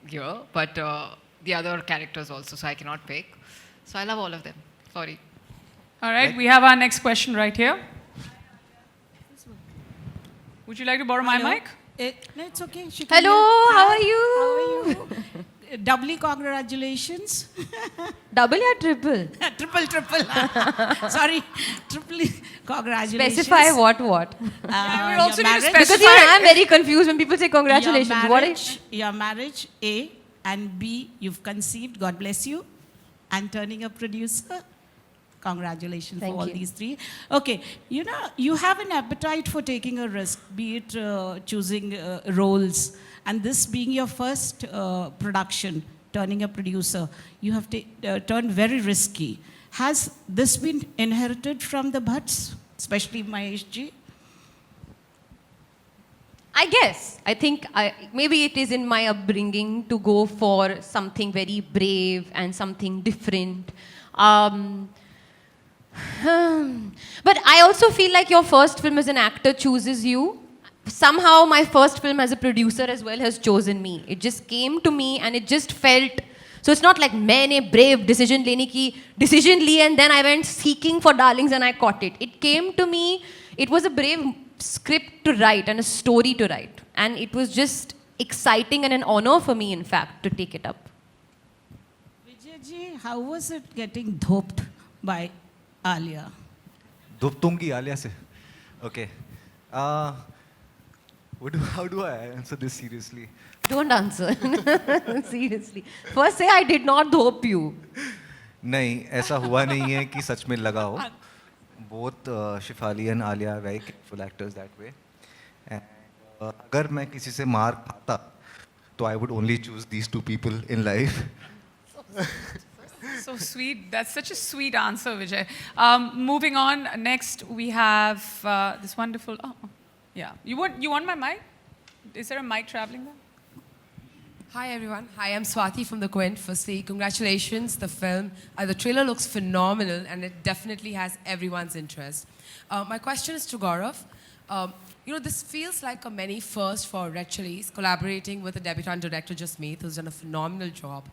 here, but the other characters also, so I cannot pick. So I love all of them. Sorry. All right, we have our next question right here. Would you like to borrow my mic? No, it's okay. She can Hello, hear. how Hi, are you? How are you? Doubly congratulations. Double or triple? Triple. Sorry, triple congratulations. Specify what? We also your need to marriage- Because I'm very confused when people say congratulations. Your marriage, A, and B, you've conceived, God bless you, and turning a producer. Congratulations Thank for all you. these three. Okay, you know, you have an appetite for taking a risk, be it choosing roles, and this being your first production, turning a producer, you have turned very risky. Has this been inherited from the Bhatts, especially Mahesh ji? I guess. I think maybe it is in my upbringing to go for something very brave and something different. But I also feel like your first film as an actor chooses you. Somehow my first film as a producer as well has chosen me. It just came to me and it just felt. So it's not like मैंने brave decision Lee and then I went seeking for Darlings and I caught it. It came to me. It was a brave script to write and a story to write. And it was just exciting and an honor for me, in fact, to take it up. Vijay ji, how was it getting doped by Alia? Duptungi Alia se. Okay. How do I answer this seriously? Don't answer. Seriously. First say I did not dope you. नहीं, ऐसा हुआ नहीं है कि सच में लगा हो. Both Shefali and Alia are very capable actors that way. And अगर मैं किसी से मार खाता, तो I would only choose these two people in life. So sweet. That's such a sweet answer, Vijay. Moving on. Next, we have this wonderful. Oh, yeah. You want my mic? Is there a mic traveling there? Hi everyone. Hi, I'm Swati from The Quint. Firstly, congratulations. The film, the trailer looks phenomenal and it definitely has everyone's interest. My question is to Gaurav. You know, this feels like a many first for Red Chillies, collaborating with a debutant director, Jasmeet, who's done a phenomenal job.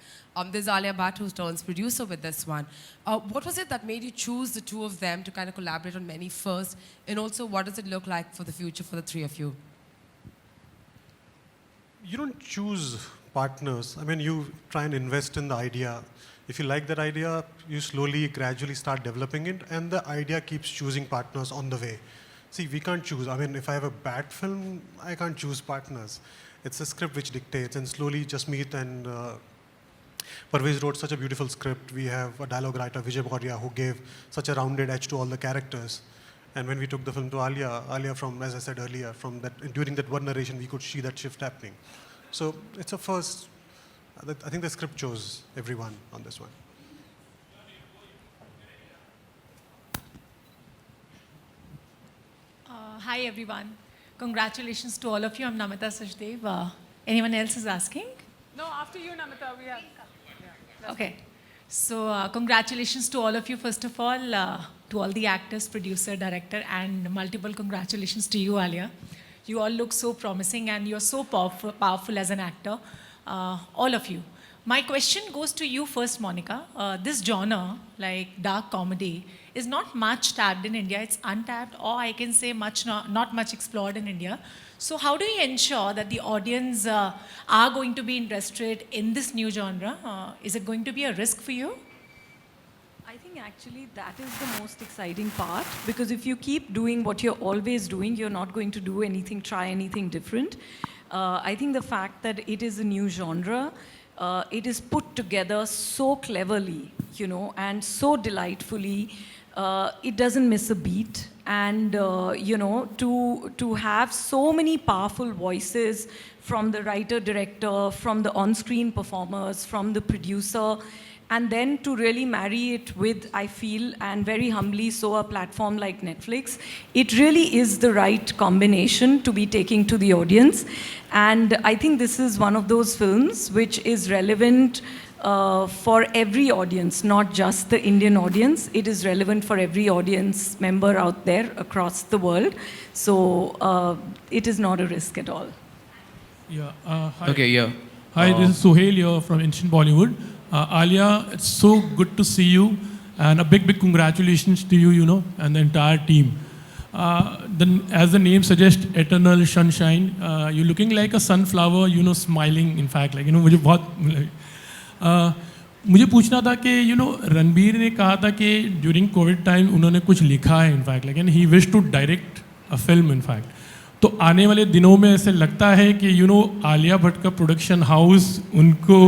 There's Alia Bhatt, who turns producer with this one. What was it that made you choose the two of them to kind of collaborate on many first? And also, what does it look like for the future for the three of you? You don't choose partners. I mean, you try and invest in the idea. If you like that idea, you slowly, gradually start developing it, and the idea keeps choosing partners on the way. See, we can't choose. I mean, if I have a bad film, I can't choose partners. It's a script which dictates, and slowly Jasmeet and Parvez wrote such a beautiful script. We have a dialogue writer, Vijay Varma, who gave such a rounded edge to all the characters. And when we took the film to Alia from, as I said earlier, from that, during that one narration, we could see that shift happening. So it's a first. I think the script chose everyone on this one. Hi everyone. Congratulations to all of you. I'm Namita Sachdev. Anyone else is asking? No, after you, Namita, we have. Okay. So congratulations to all of you, first of all, to all the actors, producer, director, and multiple congratulations to you, Alia. You all look so promising and you're so powerful as an actor, all of you. My question goes to you first, Monica. This genre, like dark comedy, is not much tapped in India. It's untapped, or I can say not much explored in India. So how do you ensure that the audience are going to be interested in this new genre? Is it going to be a risk for you? I think actually that is the most exciting part, because if you keep doing what you're always doing, you're not going to do anything, try anything different. I think the fact that it is a new genre, it is put together so cleverly, you know, and so delightfully. It doesn't miss a beat. And, you know, to have so many powerful voices from the writer, director, from the on-screen performers, from the producer, and then to really marry it with, I feel, and very humbly so, a platform like Netflix, it really is the right combination to be taking to the audience. And I think this is one of those films which is relevant for every audience, not just the Indian audience. It is relevant for every audience member out there across the world. So it is not a risk at all. Yeah. Hi. Okay, yeah. Hi, this is Suhail here from Instant Bollywood. Alia, it's so good to see you, and a big, big congratulations to you, you know, and the entire team. As the name suggests, eternal sunshine, you're looking like a sunflower, you know, smiling, in fact, like, you know, मुझे बहुत मुझे पूछना था कि you know Ranbir ने कहा था कि ड्यूरिंग कोविड टाइम उन्होंने कुछ लिखा है इनफैक्ट लेकिन he wish to direct a film in fact तो आने वाले दिनों में ऐसे लगता है कि यू नो आलिया भट्ट का प्रोडक्शन हाउस उनको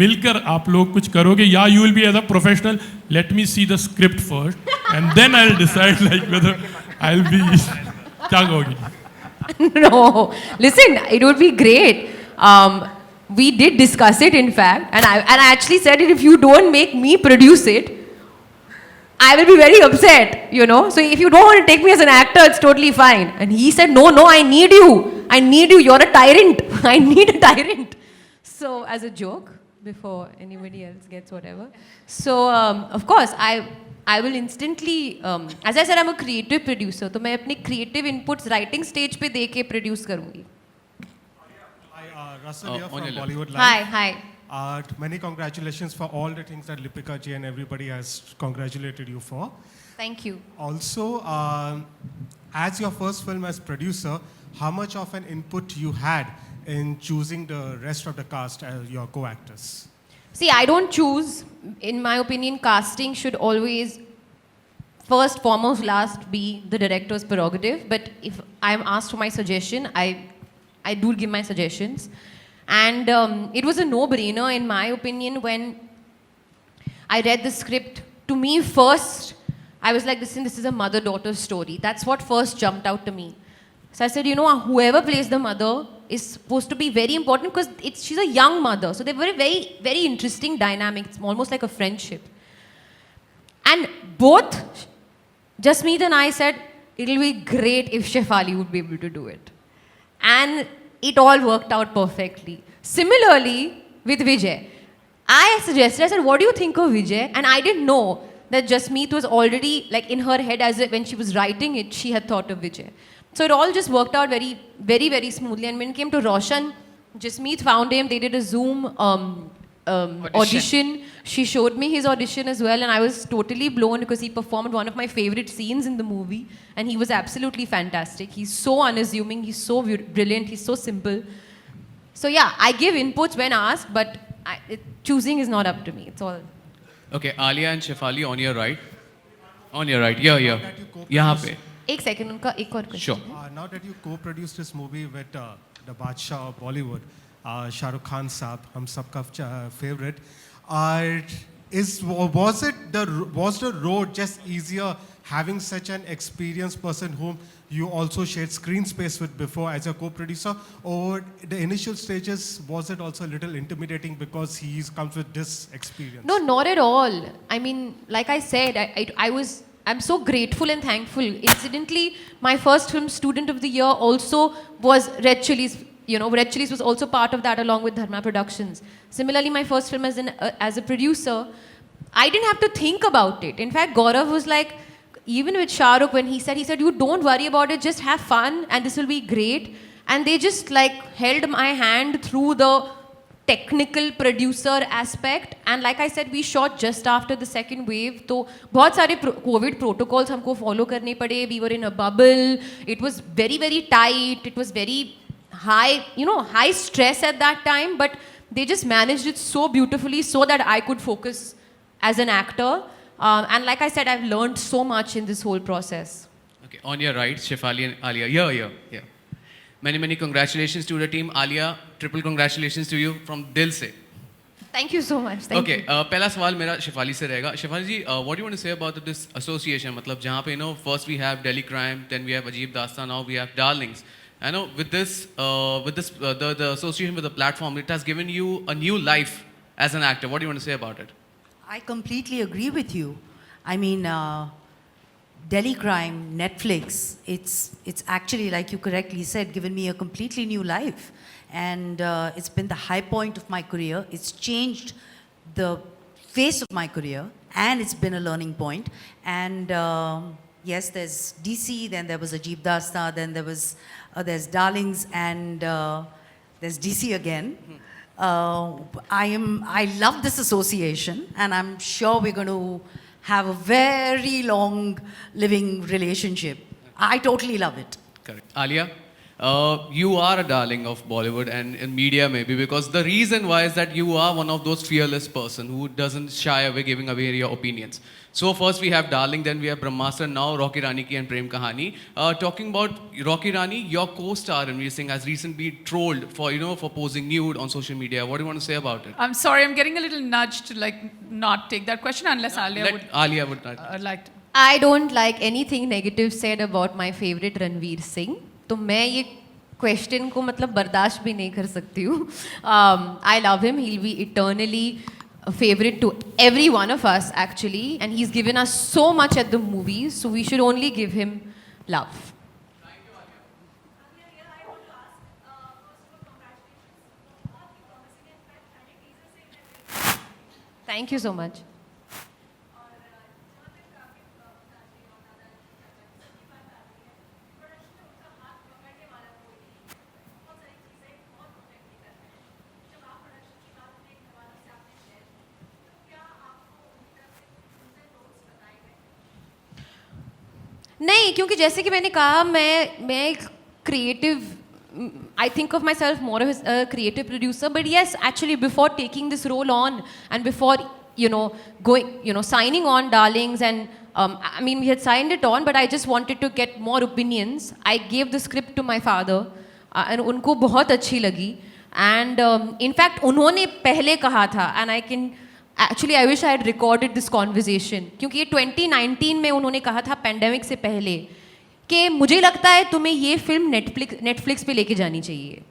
मिलकर आप लोग कुछ करोगे या you will be as a professional let me see the script first and then I will decide like whether I will be क्या कहोगी No, listen, it would be great. We did discuss it, in fact, and I actually said it, if you don't make me produce it, I will be very upset, you know. So if you don't want to take me as an actor, it's totally fine. And he said, no, I need you. I need you. You're a tyrant. I need a tyrant. So as a joke, before anybody else gets whatever. So of course, I will instantly, as I said, I'm a creative producer. तो मैं अपने creative inputs writing stage पे दे के produce करूँगी. Russell here from Bollywood Live. Hi. Many congratulations for all the things that Lipika ji and everybody has congratulated you for. Thank you. Also, as your first film as producer, how much of an input you had in choosing the rest of the cast as your co-actors? See, I don't choose. In my opinion, casting should always, first, foremost, last, be the director's prerogative. But if I'm asked for my suggestion, I do give my suggestions. And it was a no-brainer, in my opinion, when I read the script. To me, first, I was like, listen, this is a mother-daughter story. That's what first jumped out to me. So I said, you know, whoever plays the mother is supposed to be very important because she's a young mother. So they were very, very interesting dynamics, almost like a friendship. And both Jasmeet and I said, it'll be great if Shefali would be able to do it. And it all worked out perfectly. Similarly, with Vijay, I suggested, I said, what do you think of Vijay? And I didn't know that Jasmeet was already, like in her head, when she was writing it, she had thought of Vijay. So it all just worked out very, very, very smoothly. And when it came to Roshan, Jasmeet found him, they did a Zoom audition. She showed me his audition as well, and I was totally blown because he performed one of my favorite scenes in the movie, and he was absolutely fantastic. He's so unassuming, he's so brilliant, he's so simple. So yeah, I give inputs when asked, but choosing is not up to me. It's all. Okay, Alia and Shefali on your right. On your right, yeah. यहाँ पे. एक second, उनका एक और question. Sure. Now that you co-produced this movie with the Badshah of Bollywood, Shah Rukh Khan Saab, hum sabka favorite, was the road just easier having such an experienced person whom you also shared screen space with before as a co-producer, or the initial stages, was it also a little intimidating because he comes with this experience? No, not at all. I mean, like I said, I'm so grateful and thankful. Incidentally, my first film, Student of the Year, also was Red Chillies. You know, Red Chillies was also part of that along with Dharma Productions. Similarly, my first film as a producer, I didn't have to think about it. In fact, Gaurav was like, even with Shah Rukh, when he said, you don't worry about it, just have fun and this will be great. And they just like held my hand through the technical producer aspect. And like I said, we shot just after the second wave. So, बहुत सारे COVID protocols हमको follow करने पड़े. We were in a bubble. It was very, very tight. It was very high, high stress at that time. But they just managed it so beautifully so that I could focus as an actor. And like I said, I've learned so much in this whole process. Okay, on your right, Shefali and Alia. Yeah. Many congratulations to the team. Alia, triple congratulations to you from Dil Se. Thank you so much. Thank you. पहला सवाल मेरा शेफाली से रहेगा. शेफाली जी, what do you want to say about this association? मतलब जहाँ पे first we have Delhi Crime, then we have Ajeeb Dastan, now we have Darlings. I know with this, the association with the platform, it has given you a new life as an actor. What do you want to say about it? I completely agree with you. I mean, Delhi Crime, Netflix, it's actually, like you correctly said, given me a completely new life. And it's been the high point of my career. It's changed the face of my career, and it's been a learning point. And yes, there's DC, then there was Ajeeb Dasta, then there's Darlings, and there's DC again. I love this association, and I'm sure we're going to have a very long living relationship. I totally love it. Correct. Alia? You are a darling of Bollywood and in media maybe, because the reason why is that you are one of those fearless person who doesn't shy away giving away your opinions. So first we have Darling, then we have Brahmastra, now Rocky Rani ki and Prem Kahani. Talking about Rocky Rani, your co-star Ranveer Singh has recently trolled for for posing nude on social media. What do you want to say about it? I'm sorry, I'm getting a little nudged to not take that question unless Alia would like to. I don't like anything negative said about my favorite Ranveer Singh. तो मैं ये question को मतलब बर्दाश्त भी नहीं कर सकती हूँ. I love him. He'll be eternally a favorite to every one of us actually, and he's given us so much at the movies, so we should only give him love. Thank you so much. नहीं, क्योंकि जैसे कि मैंने कहा, मैं एक creative, I think of myself more as a creative producer, but yes, actually before taking this role on and before going signing on Darlings, and I mean we had signed it on, but I just wanted to get more opinions. I gave the script to my father and उनको बहुत अच्छी लगी, and in fact उन्होंने पहले कहा था, and I wish I had recorded this conversation, क्योंकि ये 2019 में उन्होंने कहा था पैंडेमिक से पहले कि मुझे लगता है तुम्हें ये फिल्म नेटफ्लिक्स पे लेके जानी चाहिए.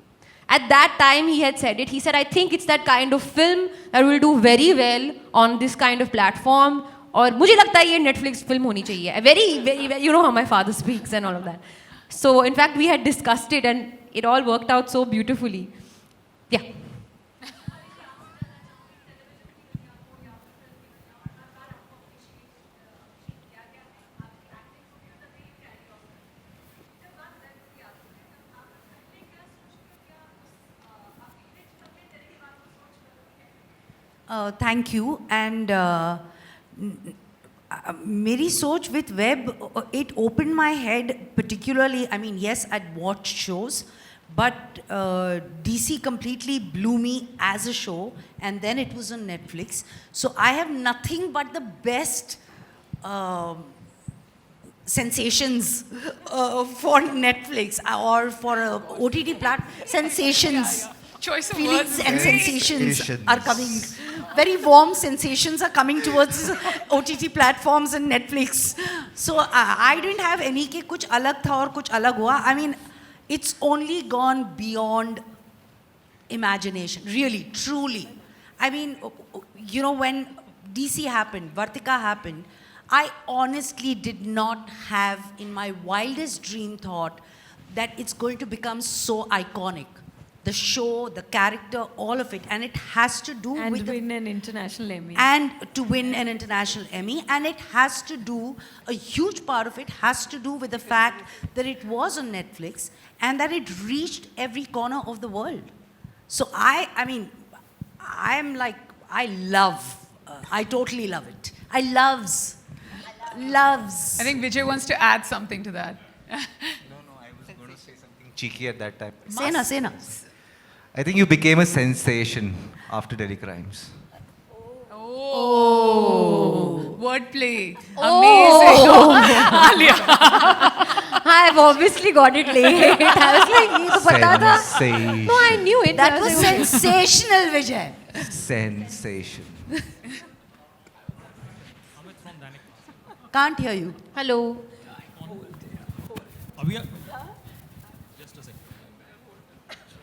At that time he had said it. He said, I think it's that kind of film that will do very well on this kind of platform. और मुझे लगता है ये नेटफ्लिक्स फिल्म होनी चाहिए. Very, you know how my father speaks and all of that. So in fact we had discussed it and it all worked out so beautifully. Yeah. Thank you. And मेरी सोच with web, it opened my head particularly. I mean, yes, I'd watched shows, but DC completely blew me as a show, and then it was on Netflix. So I have nothing but the best sensations for Netflix or for OTT platform. Sensations. Yeah. Choice of feelings words. And sensations are coming. Very warm sensations are coming towards OTT platforms and Netflix. So I didn't have any ke kuch alag tha aur kuch alag hua. I mean, it's only gone beyond imagination, really, truly. I mean, when DC happened, Vartika happened, I honestly did not have in my wildest dream thought that it's going to become so iconic. The show, the character, all of it. And it has to do and with... And win an international Emmy. And to win an international Emmy. And it has to do, a huge part of it has to do with the fact that it was on Netflix and that it reached every corner of the world. So I totally love it. Loves. I think Vijay wants to add something to that. No, I was going to say something cheeky at that time. Sena. I think you became a sensation after Delhi Crimes. Oh. Wordplay. Oh. Amazing. Alia. I've obviously got it late. I was like, ये तो पता था. Sensation. No, I knew it. That I was like, sensational, Vijay. Sensation. Can't hear you. Hello. अभी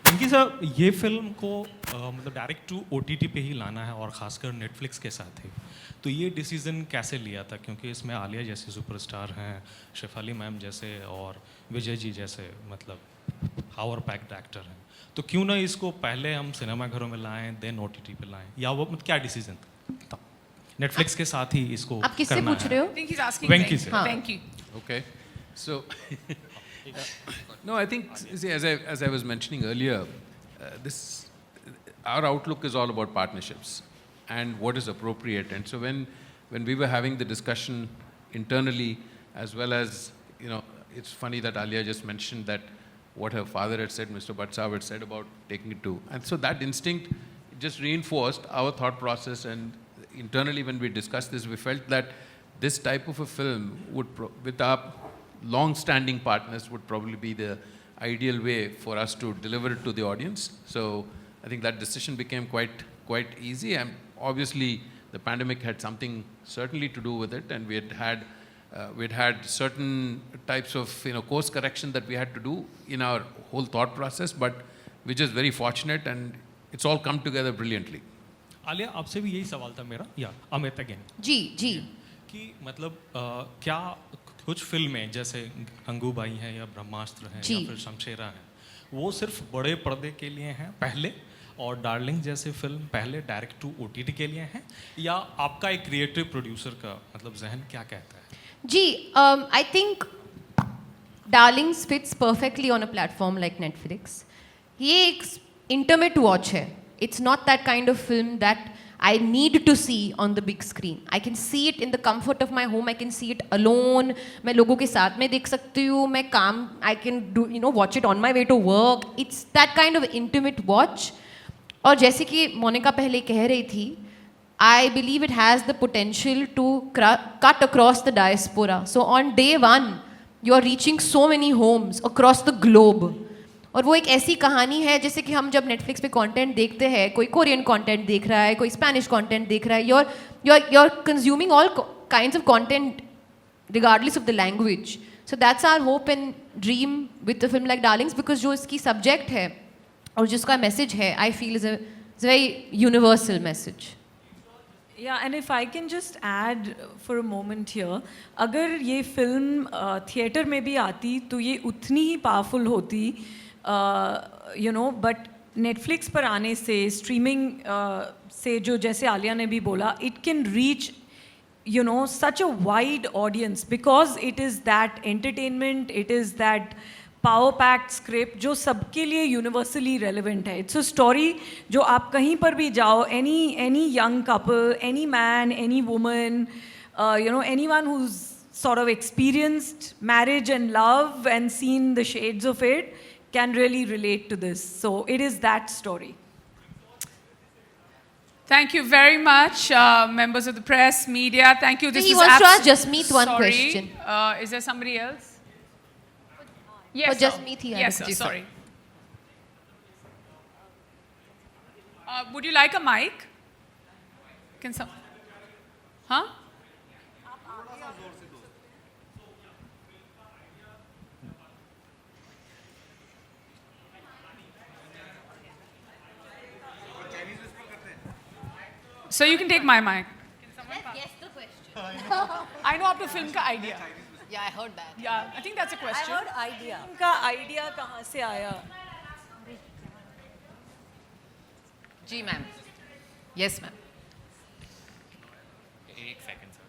इनकी sir ये film को मतलब direct to OTT पे ही लाना है और ख़ासकर नेटफ्लिक्स के साथ ही, तो ये डिसीज़न कैसे लिया था? क्योंकि इसमें आलिया जैसे सुपरस्टार हैं, शेफाली मैम जैसे और विजय जी जैसे मतलब पावर पैक्ड एक्टर हैं, तो क्यों ना इसको पहले हम सिनेमाघरों में लाएं देन OTT पे लाएं, या वो मतलब क्या डिसीजन था? नेटफ्लिक्स के साथ ही इसको आप किससे करना पूछ रहे हो? I think he's asking वेंकी से। Venki. Okay. So, no, I think, see, as I was mentioning earlier, our outlook is all about partnerships and what is appropriate. And so when we were having the discussion internally, as well as, you know, it's funny that Alia just mentioned that what her father had said, Mr. Bhatt Sahab had said about taking it to. And so that instinct just reinforced our thought process, and internally when we discussed this, we felt that this type of a film would, with our long-standing partners, would probably be the ideal way for us to deliver it to the audience. So I think that decision became quite easy, and obviously the pandemic had something certainly to do with it, and we'd had certain types of course correction that we had to do in our whole thought process, but we're just very fortunate, and it's all come together brilliantly. Alia, आपसे भी यही सवाल था मेरा, या Amit again जी कि मतलब क्या कुछ फिल्में जैसे गंगूबाई हैं या ब्रह्मास्त्र हैं या फिर शमशेरा हैं, वो सिर्फ बड़े पर्दे के लिए हैं पहले, और डार्लिंग जैसे फिल्म पहले डायरेक्ट टू OTT के लिए हैं, या आपका एक क्रिएटिव प्रोड्यूसर का मतलब जहन क्या कहता है? जी, I think Darlings fits perfectly on a platform like Netflix. ये एक इंटरमेट वॉच है. It's not that kind of film that I need to see on the big screen. I can see it in the comfort of my home. I can see it alone. मैं लोगों के साथ में देख सकती हूँ. मैं काम, I can do, watch it on my way to work. It's that kind of intimate watch. और जैसे कि मोनिका पहले कह रही थी, I believe it has the potential to cut across the diaspora. So on day one, you are reaching so many homes across the globe. और वो एक ऐसी कहानी है जैसे कि हम जब नेटफ्लिक्स पे कंटेंट देखते हैं, कोई कोरियन कंटेंट देख रहा है, कोई स्पेनिश कंटेंट देख रहा है, you're consuming all kinds of content regardless of the language. So that's our hope and dream with a film like Darlings, because जो इसकी सब्जेक्ट है और जिसका मैसेज है, I feel is a very universal message. Yeah, and if I can just add for a moment here, अगर ये film theatre में भी आती तो ये उतनी ही पावरफुल होती, बट नेटफ्लिक्स पर आने से, स्ट्रीमिंग से, जो जैसे आलिया ने भी बोला, it can reach such a wide audience because it is that entertainment, it is that power packed script जो सबके लिए universally relevant है. It's a story जो आप कहीं पर भी जाओ, any young couple, any man, any woman, anyone who's sort of experienced marriage and love and seen the shades of it can really relate to this. So it is that story. Thank you very much, members of the press, media. Thank you. This He was wants to ask Jasmeet one Sorry. question. Is there somebody else? Yes, sir. Jasmeet he had Yes, a sir. question. Sorry. Would you like a mic? Can some? Huh? So you can take my mic. Guess the question. I know आपको film का idea. Yeah, I heard that. Yeah, I think that's a question. I heard idea. इनका idea कहाँ से आया? जी ma'am. Yes ma'am. एक second sir.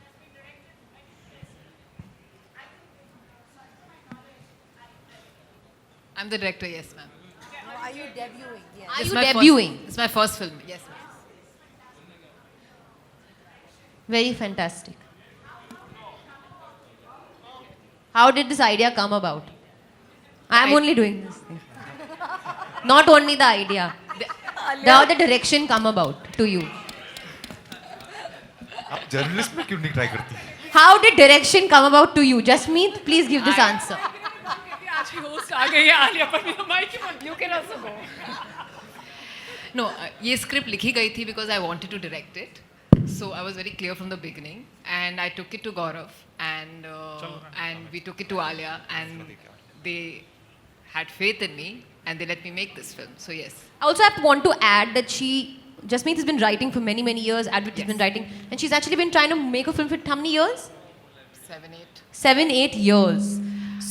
I'm the director. Yes ma'am. Are you debuting? Yes. Are you debuting? It's my first film. Yes ma'am. Very fantastic. How did this idea come about? I'm only doing this thing. Not only the idea. How did the direction come about to you? आप journalist में क्यों नहीं try करती? How did direction come about to you? Jasmeet, please give this answer. आज की host आ गई है आलिया पर mic You can also go. No, ये script लिखी गई थी because I wanted to direct it. So I was very clear from the beginning, and I took it to Gaurav, and we took it to Alia, and they had faith in me, and they let me make this film. So yes. Also, I want to add that Jasmeet has been writing for many, many years. Advait has been writing, and she's actually been trying to make a film for how many years? 7, 8. 7, 8 years.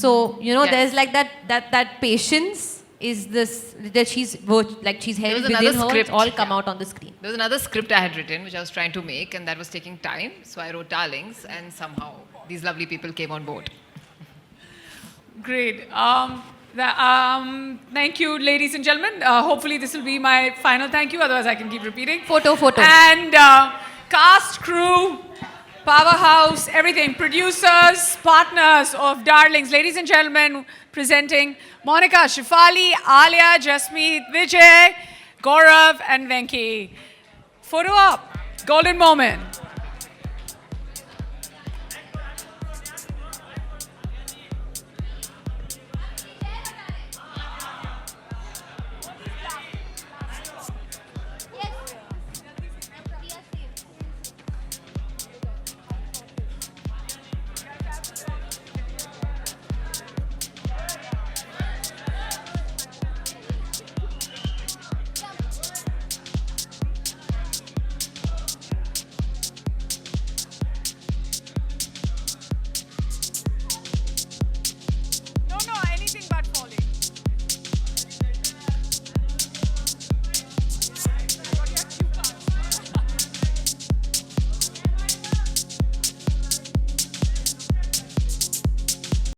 So Yes. there's like that patience is this that she's held was within another her. script, It's all come out on the screen. There was another script I had written, which I was trying to make, and that was taking time. So I wrote Darlings, and somehow these lovely people came on board. Great. Thank you, ladies and gentlemen. Hopefully this will be my final thank you. Otherwise, I can keep repeating. Photo. And cast, crew, powerhouse, everything. Producers, partners of Darlings. Ladies and gentlemen, presenting Monica, Shefali, Alia, Jasmeet, Vijay, Gaurav, and Venki. Photo up. Golden moment.